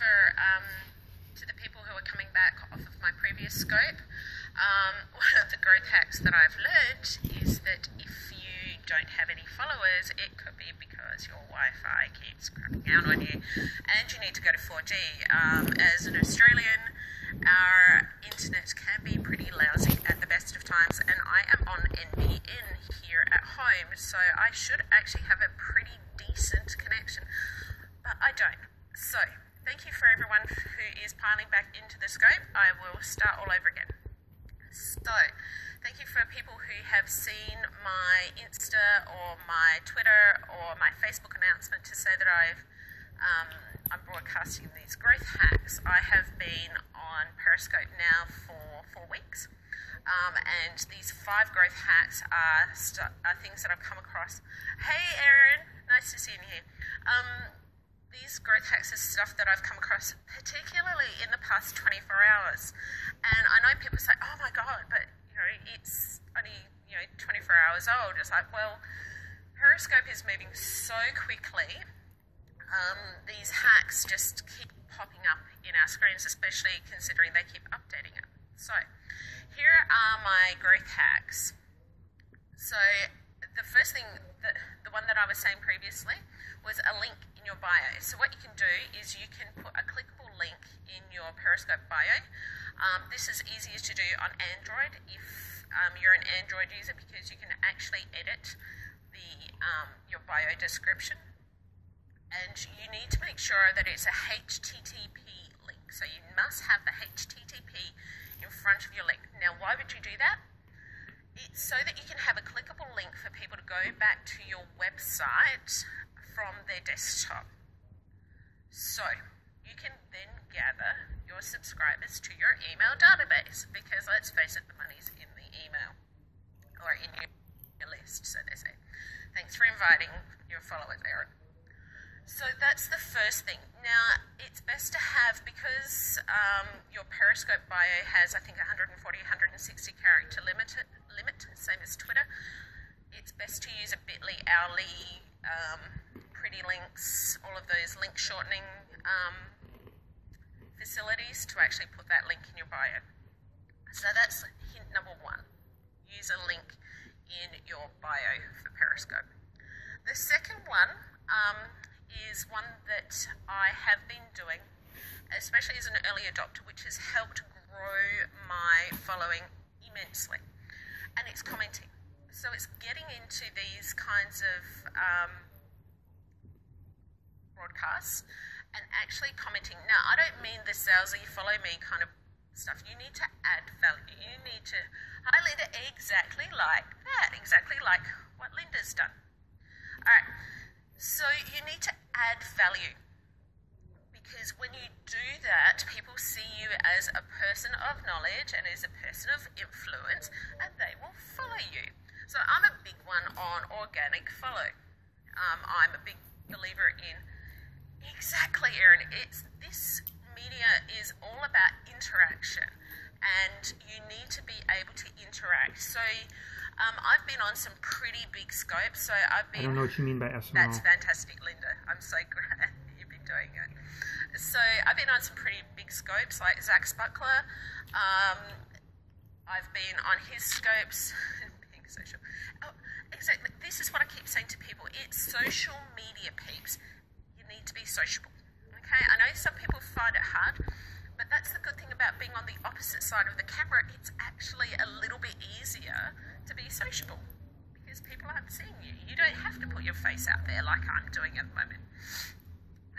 to the people who are coming back off of my previous scope. One of the growth hacks that I've learned is that if you don't have any followers, it could be because your Wi-Fi keeps crapping out on you and you need to go to 4G. As an Australian, our internet can be pretty lousy at the best of times, and I am on NBN here at home, so I should actually have a pretty decent connection, but I don't. So thank you for everyone who is piling back into the scope. I will start all over again. So thank you for people who have seen my Insta or my Twitter or my Facebook announcement to say that I'm broadcasting these growth hacks. I have been on Periscope now for 4 weeks, and these 5 growth hacks are things that I've come across. Hey Erin, nice to see you here. These growth hacks are stuff that I've come across particularly in the past 24 hours, and I know people say, oh my god, but it's only 24 hours old. It's like, well, Periscope is moving so quickly. These hacks just keep popping up in our screens, especially considering they keep updating it. So here are my growth hacks. So the first thing, the one that I was saying previously, was a link in your bio. So what you can do is you can put a clickable link in your Periscope bio. This is easiest to do on Android if you're an Android user, because you can actually edit your bio description. And you need to make sure that it's a HTTP link. So you must have the HTTP in front of your link. Now, why would you do that? It's so that you can have a clickable link for people to go back to your website from their desktop. So you can then gather your subscribers to your email database, because let's face it, the money's in the email, or in your list, so they say. Thanks for inviting your followers, Erin. So that's the first thing. Now, it's best to have, because your Periscope bio has, I think, 140, 160 character limit, same as Twitter. It's best to use a bit.ly, hourly, pretty links, all of those link shortening facilities to actually put that link in your bio. So that's hint number 1. Use a link in your bio for Periscope. The second one is one that I have been doing, especially as an early adopter, which has helped grow my following immensely, and it's commenting. So it's getting into these kinds of broadcasts and actually commenting. Now, I don't mean the salesy, follow me kind of stuff. You need to add value. You need to, hi Linda, exactly like that, exactly like what Linda's done. All right. So you need to add value, because when you do that, people see you as a person of knowledge and as a person of influence, and they will follow you. So I'm a big one on organic follow. I'm a big believer in, exactly, Erin, this media is all about interaction, and you need to be able to interact. So I've been on some pretty big scopes. So I don't know what you mean by SML. That's fantastic, Linda. I'm so glad you've been doing it. So I've been on some pretty big scopes, like Zach Spuckler. I've been on his scopes. Being social. Oh, exactly. This is what I keep saying to people. It's social media, peeps. You need to be sociable. Okay? I know some people find it hard, but that's the good thing about being on the opposite side of the camera. It's actually a little bit easier to be sociable, because people aren't seeing you. You don't have to put your face out there like I'm doing at the moment.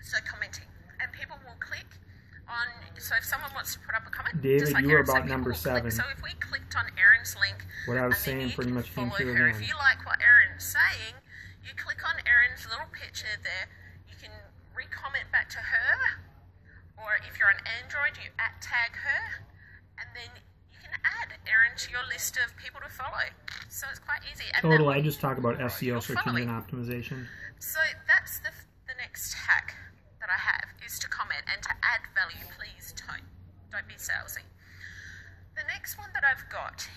So commenting, and people will click on, so if someone wants to put up a comment, David, just like you were Erin, about number 7. So if we clicked on Erin's link, what I was saying pretty much came through her. again. If you like what Erin's saying, you click on Erin's little picture there, you can re-comment back to her, or if you're on Android, you @tag her, and then you can add Erin to your list of people to follow. So it's quite easy. And I just talk about SEO, search engine optimization. So that's the next hack that I have, is to comment and to add value. Please don't be salesy. The next one that I've got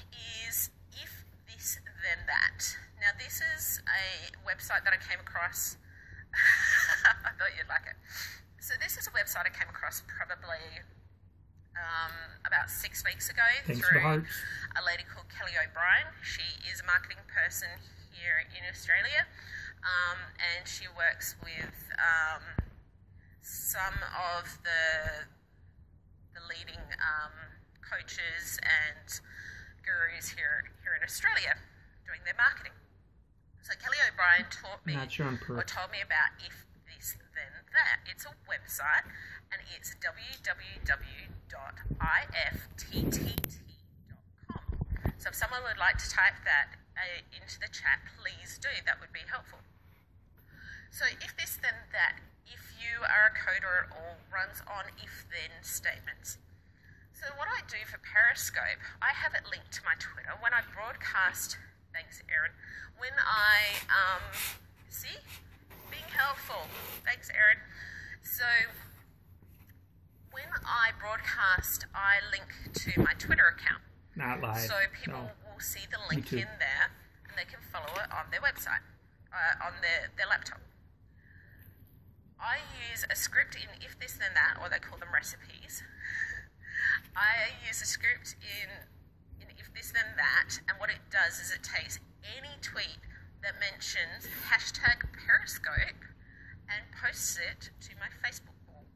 is if this then that. Now this is a website that I came across. I thought you'd like it. So this is a website I came across probably about 6 weeks ago through a lady called Kelly O'Brien. She is a marketing person here in Australia, and she works with some of the leading coaches and gurus here in Australia doing their marketing. So Kelly O'Brien told me about If This Then That. It's a website, and it's www.ifttt.com. So if someone would like to type that into the chat, please do. That would be helpful. So if this then that, if you are a coder, it all runs on if-then statements. So what I do for Periscope, I have it linked to my Twitter. When I broadcast, thanks Erin, when I, see, being helpful, thanks Erin. So when I broadcast, I link to my Twitter account. Not live. So people will see the link in there, and they can follow it on their website, on their laptop. I use a script in If This Then That, or they call them recipes. I use a script in If This Then That, and what it does is it takes any tweet that mentions #Periscope and posts it to my Facebook wall.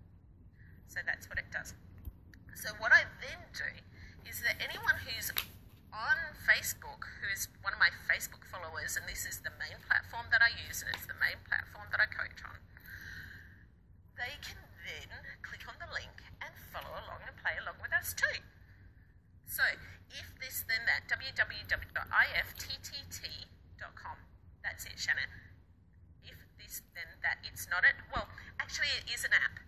So that's what it does. So what I then do is that anyone who's on Facebook, who's one of my Facebook followers, and this is the main platform that I use, and it's the main platform that I coach on, they can then click on the link and follow along and play along with us too. So, if this then that, www.ifttt.com. That's it, Shannon. If this then that, it's not it. Well, actually it is an app.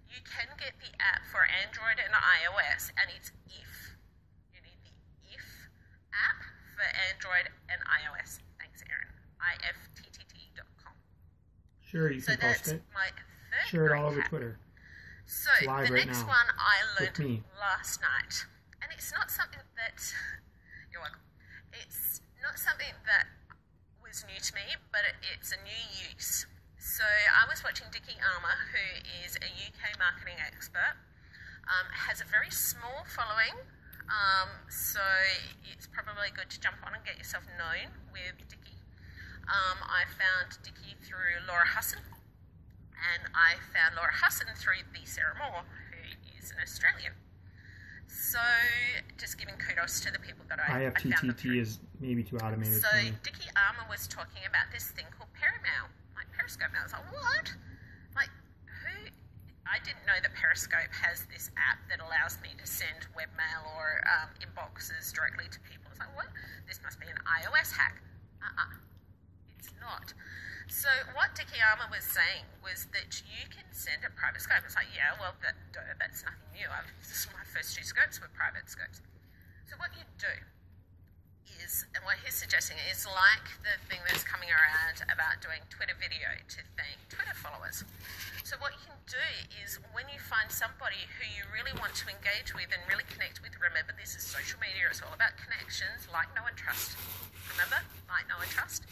You can get the app for Android and iOS, and it's If. You need the If app for Android and iOS. Thanks, Erin. ifttt.com. Sure, you can post it. My share it all over Twitter. So the next one I learned last night, and it's not something that you're welcome. It's not something that was new to me, but it's a new use. So I was watching Dickie Armour, who is a UK marketing expert, has a very small following, so it's probably good to jump on and get yourself known with Dickie. I found Dickie through Laura Husson. And I found Laura Husson through the Sarah Moore, who is an Australian. So, just giving kudos to the people that I found them through. is maybe too automated. So, Dickie Armour was talking about this thing called Perimail, like Periscope. And I was like, what? Like, who? I didn't know that Periscope has this app that allows me to send webmail or inboxes directly to people. I was like, what? This must be an iOS hack. It's not. So what Dickie Armour was saying was that you can send a private scope. It's like, yeah, well, that's nothing new. My first 2 scopes were private scopes. So what you do is, and what he's suggesting is like the thing that's coming around about doing Twitter video to thank Twitter followers. So what you can do is when you find somebody who you really want to engage with and really connect with, remember this is social media, it's all about connections, like, know and trust. Remember, like, know and trust.